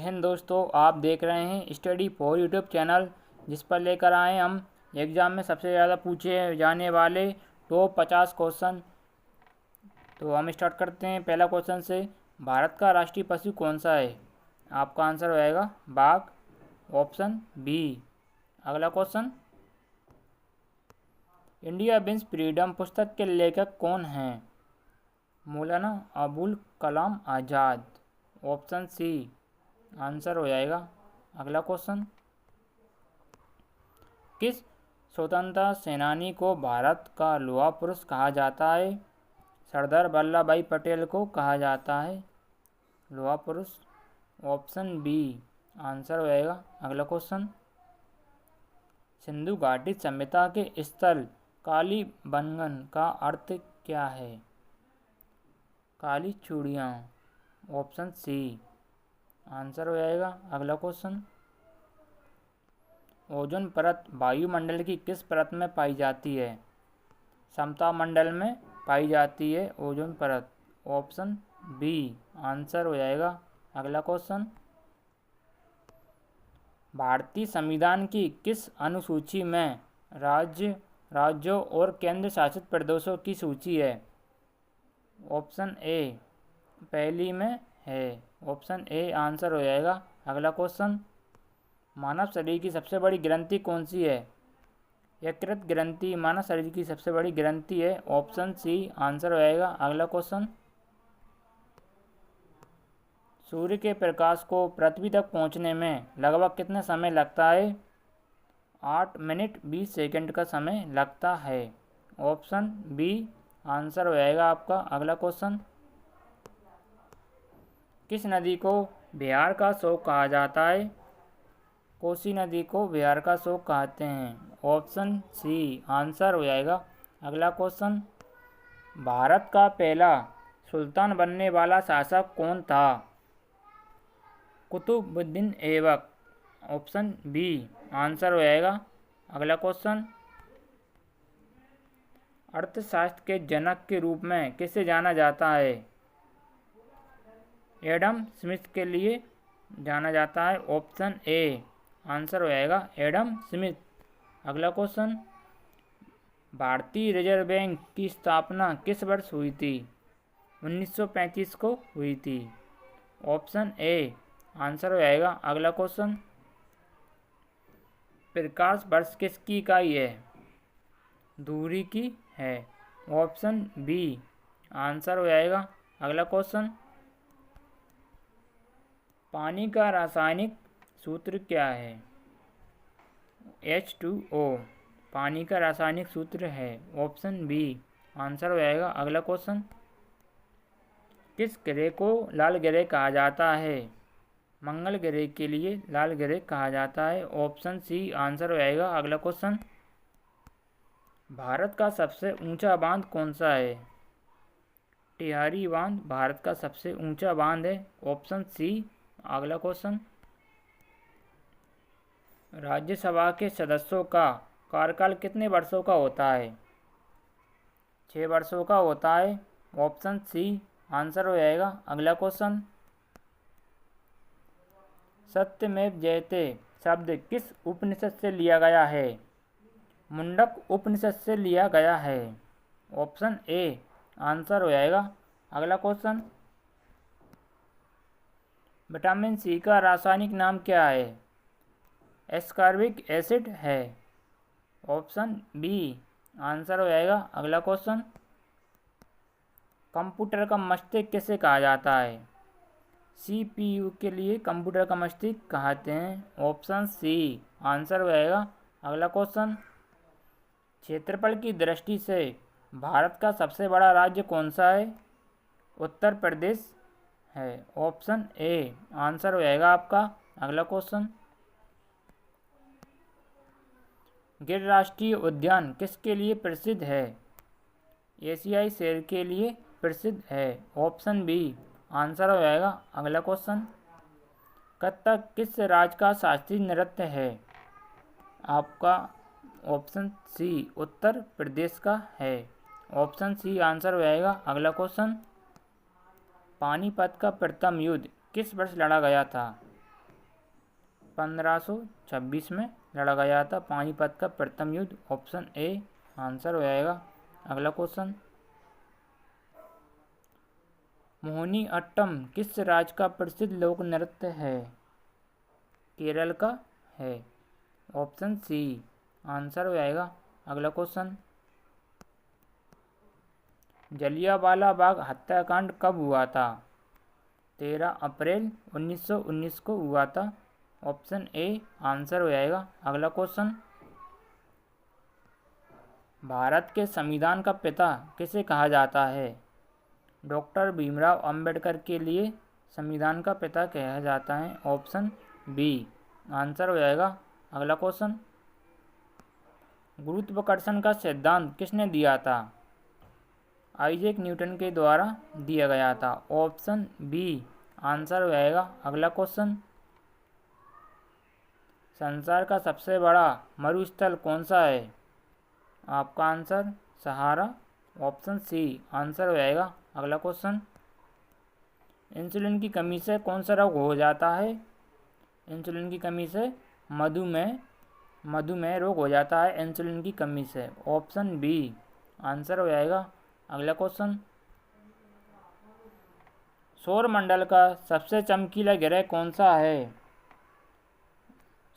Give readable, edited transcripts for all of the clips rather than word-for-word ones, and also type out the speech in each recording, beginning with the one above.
हिंद दोस्तों, आप देख रहे हैं स्टडी फॉर यूट्यूब चैनल, जिस पर लेकर आए हम एग्ज़ाम में सबसे ज़्यादा पूछे जाने वाले टॉप 50 क्वेश्चन। तो हम स्टार्ट करते हैं पहला क्वेश्चन से। भारत का राष्ट्रीय पशु कौन सा है? आपका आंसर हो जाएगा बाघ, ऑप्शन बी। अगला क्वेश्चन, इंडिया विंस फ्रीडम पुस्तक के लेखक कौन हैं? Maulana Abul Kalam Azad, option C answer हो जाएगा। अगला क्वेश्चन, किस स्वतंत्रता सेनानी को भारत का लौह पुरुष कहा जाता है? सरदार वल्लभ भाई पटेल को कहा जाता है लौह पुरुष, ऑप्शन बी आंसर हो जाएगा। अगला क्वेश्चन, सिंधु घाटी सभ्यता के स्थल कालीबंगन का अर्थ क्या है? काली चूड़ियाँ, ऑप्शन सी आंसर हो जाएगा। अगला क्वेश्चन, ओजोन परत वायुमंडल की किस परत में पाई जाती है? समता मंडल में पाई जाती है ओजोन परत, ऑप्शन बी आंसर हो जाएगा। अगला क्वेश्चन, भारतीय संविधान की किस अनुसूची में राज्यों और केंद्र शासित प्रदेशों की सूची है? ऑप्शन ए पहली में है, ऑप्शन ए आंसर हो जाएगा। अगला क्वेश्चन, मानव शरीर की सबसे बड़ी ग्रंथि कौन सी है? यकृत ग्रंथि मानव शरीर की सबसे बड़ी ग्रंथि है, ऑप्शन सी आंसर हो जाएगा। अगला क्वेश्चन, सूर्य के प्रकाश को पृथ्वी तक पहुंचने में लगभग कितना समय लगता है? 8 मिनट 20 सेकंड का समय लगता है, ऑप्शन बी आंसर हो जाएगा आपका। अगला क्वेश्चन, किस नदी को बिहार का शोक कहा जाता है? कोसी नदी को बिहार का शोक कहते हैं, ऑप्शन सी आंसर हो जाएगा। अगला क्वेश्चन, भारत का पहला सुल्तान बनने वाला शासक कौन था? Qutbuddin Aibak, option B answer हो जाएगा। अगला क्वेश्चन, अर्थशास्त्र के जनक के रूप में किसे जाना जाता है? एडम स्मिथ के लिए जाना जाता है, ऑप्शन ए आंसर हो जाएगा एडम स्मिथ। अगला क्वेश्चन, भारतीय रिजर्व बैंक की स्थापना किस वर्ष हुई थी? 1935 को हुई थी, ऑप्शन ए आंसर हो जाएगा। अगला क्वेश्चन, प्रकाश वर्ष किसकी इकाई है? दूरी की है, ऑप्शन बी आंसर हो जाएगा। अगला क्वेश्चन, पानी का रासायनिक सूत्र क्या है? H2O पानी का रासायनिक सूत्र है, ऑप्शन बी आंसर हो जाएगा। अगला क्वेश्चन, किस ग्रह को लाल ग्रह कहा जाता है? मंगल ग्रह के लिए लाल ग्रह कहा जाता है, ऑप्शन सी आंसर हो जाएगा। अगला क्वेश्चन, भारत का सबसे ऊंचा बांध कौन सा है? टिहरी बांध भारत का सबसे ऊंचा बांध है, ऑप्शन सी। अगला क्वेश्चन, राज्यसभा के सदस्यों का कार्यकाल कितने वर्षों का होता है? 6 वर्षों का होता है, ऑप्शन सी आंसर हो जाएगा। अगला क्वेश्चन, सत्यमेव जयते शब्द किस उपनिषद से लिया गया है? मुंडक उपनिषद से लिया गया है, ऑप्शन ए आंसर हो जाएगा। अगला क्वेश्चन, विटामिन सी का रासायनिक नाम क्या है? एस्कॉर्बिक एसिड है, ऑप्शन बी आंसर हो जाएगा। अगला क्वेश्चन, कंप्यूटर का मस्तिष्क किसे कहा जाता है? CPU के लिए कंप्यूटर का मस्तिष्क कहते हैं, ऑप्शन सी आंसर हो जाएगा। अगला क्वेश्चन, क्षेत्रफल की दृष्टि से भारत का सबसे बड़ा राज्य कौन सा है? उत्तर प्रदेश है, ऑप्शन ए आंसर हो जाएगा आपका। अगला क्वेश्चन, गिर राष्ट्रीय उद्यान किसके लिए प्रसिद्ध है? एशियाई शेर के लिए प्रसिद्ध है, ऑप्शन बी आंसर हो जाएगा। अगला क्वेश्चन, कथक किस राज्य का शास्त्रीय नृत्य है? आपका ऑप्शन सी उत्तर प्रदेश का है, ऑप्शन सी आंसर हो जाएगा। अगला क्वेश्चन, पानीपत का प्रथम युद्ध किस वर्ष लड़ा गया था? 1526 में लड़ा गया था पानीपत का प्रथम युद्ध। ऑप्शन ए आंसर हो जाएगा। अगला क्वेश्चन, मोहिनी अट्टम किस राज्य का प्रसिद्ध लोक नृत्य है? केरल का है। ऑप्शन सी आंसर हो जाएगा। अगला क्वेश्चन, जलियांवाला बाग हत्याकांड कब हुआ था? 13 अप्रैल 1919 को हुआ था। ऑप्शन ए आंसर हो जाएगा। अगला क्वेश्चन, भारत के संविधान का पिता किसे कहा जाता है? डॉक्टर भीमराव अंबेडकर के लिए संविधान का पिता कहा जाता है। ऑप्शन बी आंसर हो जाएगा। अगला क्वेश्चन, गुरुत्वाकर्षण का सिद्धांत किसने दिया था? आइजैक न्यूटन के द्वारा दिया गया था। ऑप्शन बी आंसर हो जाएगा। अगला क्वेश्चन, संसार का सबसे बड़ा मरुस्थल कौन सा है? आपका answer Sahara. Option C answer हो जाएगा। अगला क्वेश्चन, इंसुलिन की कमी से कौन सा रोग हो जाता है? इंसुलिन की कमी से मधुमेह रोग हो जाता है इंसुलिन की कमी से। ऑप्शन बी आंसर हो जाएगा। अगला क्वेश्चन, सौरमंडल का सबसे चमकीला ग्रह कौन सा है?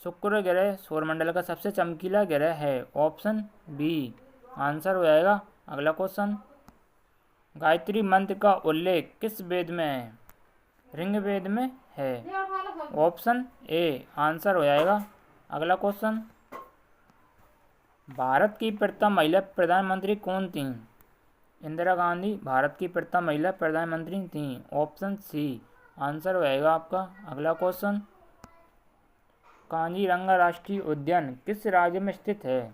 शुक्र ग्रह सौरमंडल का सबसे चमकीला ग्रह है। ऑप्शन बी आंसर हो जाएगा। अगला क्वेश्चन, गायत्री मंत्र का उल्लेख किस वेद में है? ऋग्वेद में है। ऑप्शन ए आंसर हो जाएगा। अगला क्वेश्चन, भारत की प्रथम महिला प्रधानमंत्री कौन थीं? इंदिरा गांधी भारत की प्रथम महिला प्रधानमंत्री थीं। ऑप्शन सी आंसर हो जाएगा आपका। अगला क्वेश्चन, काजीरंगा राष्ट्रीय उद्यान किस राज्य में स्थित है?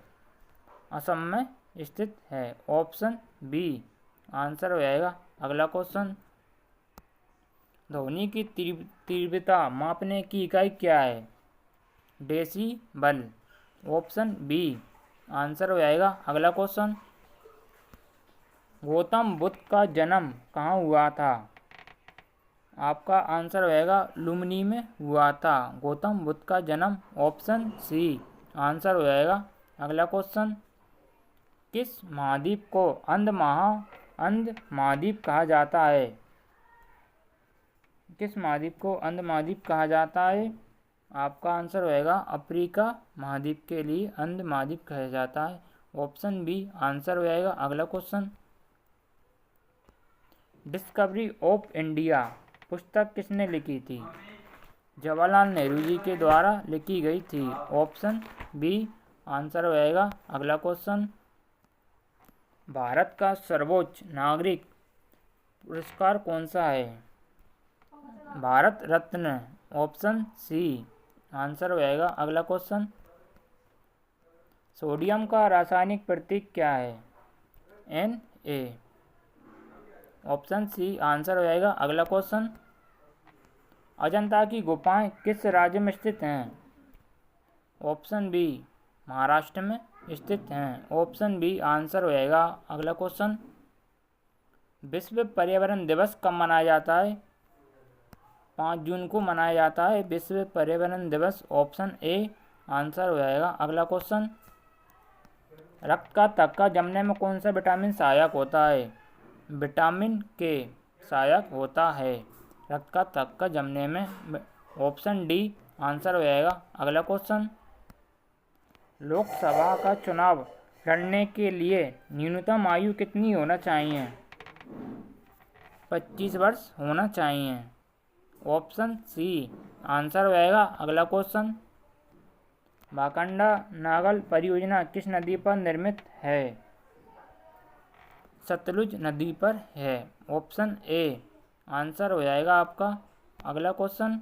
असम में स्थित है। ऑप्शन बी आंसर हो जाएगा। अगला क्वेश्चन, ध्वनि की तीव्रता मापने की इकाई क्या है? डेसीबल। ऑप्शन बी आंसर हो जाएगा। अगला क्वेश्चन, गौतम बुद्ध का जन्म कहाँ हुआ था? आपका आंसर हो जाएगा लुम्बिनी में हुआ था गौतम बुद्ध का जन्म। ऑप्शन सी आंसर हो जाएगा। अगला क्वेश्चन, किस महाद्वीप को अंध महाद्वीप कहा जाता है? किस महाद्वीप को अंध महाद्वीप कहा जाता है? आपका आंसर होएगा अफ्रीका महाद्वीप के लिए अंध महाद्वीप कहा जाता है। ऑप्शन बी आंसर हो जाएगा। अगला क्वेश्चन, डिस्कवरी ऑफ इंडिया पुस्तक किसने लिखी थी? जवाहरलाल नेहरू जी के द्वारा लिखी गई थी। ऑप्शन बी आंसर हो जाएगा। अगला क्वेश्चन, भारत का सर्वोच्च नागरिक पुरस्कार कौन सा है? Bharat Ratna. Option C answer हो जाएगा। अगला क्वेश्चन, सोडियम का रासायनिक प्रतीक क्या है? Na। ऑप्शन सी आंसर हो जाएगा। अगला क्वेश्चन, अजंता की गुफाएं किस राज्य में स्थित हैं? ऑप्शन बी महाराष्ट्र में स्थित हैं। ऑप्शन बी आंसर हो जाएगा। अगला क्वेश्चन, विश्व पर्यावरण दिवस कब मनाया जाता है? 5 जून को मनाया जाता है विश्व पर्यावरण दिवस। ऑप्शन ए आंसर हो जाएगा। अगला क्वेश्चन, रक्त का थक्का जमने में कौन सा विटामिन सहायक होता है? विटामिन के सहायक होता है रक्त का थक्का जमने में। ऑप्शन डी आंसर हो जाएगा। अगला क्वेश्चन, लोकसभा का चुनाव लड़ने के लिए न्यूनतम आयु कितनी होना चाहिए? 25 वर्ष होना चाहिए। ऑप्शन सी आंसर हो जाएगा। अगला क्वेश्चन, भाकंडा नागल परियोजना किस नदी पर निर्मित है? सतलुज नदी पर है। ऑप्शन ए आंसर हो जाएगा आपका। अगला क्वेश्चन,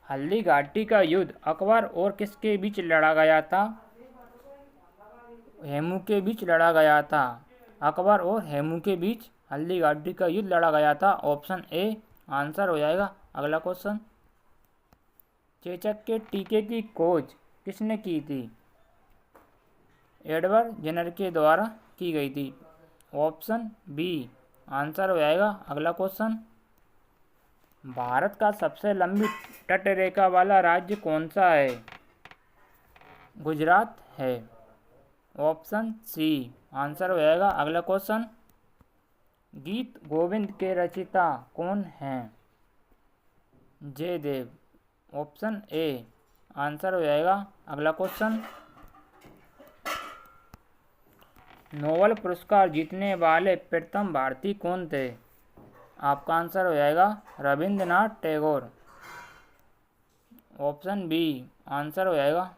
हल्दी घाटी का युद्ध अकबर और किसके बीच लड़ा गया था? हेमू के बीच लड़ा गया था। अकबर और हेमू के बीच हल्दी घाटी का युद्ध लड़ा गया था। ऑप्शन ए आंसर हो जाएगा। अगला क्वेश्चन, चेचक के टीके की खोज किसने की थी? एडवर्ड जेनर के द्वारा की गई थी। ऑप्शन बी आंसर हो जाएगा। अगला क्वेश्चन, भारत का सबसे लंबी तटरेखा वाला राज्य कौन सा है? गुजरात है। ऑप्शन सी आंसर हो जाएगा। अगला क्वेश्चन, गीत गोविंद के रचयिता कौन हैं? जयदेव। ऑप्शन ए आंसर हो जाएगा। अगला क्वेश्चन, नोबेल पुरस्कार जीतने वाले प्रथम भारतीय कौन थे? आपका आंसर हो जाएगा Rabindranath Tagore. Option B answer हो जाएगा।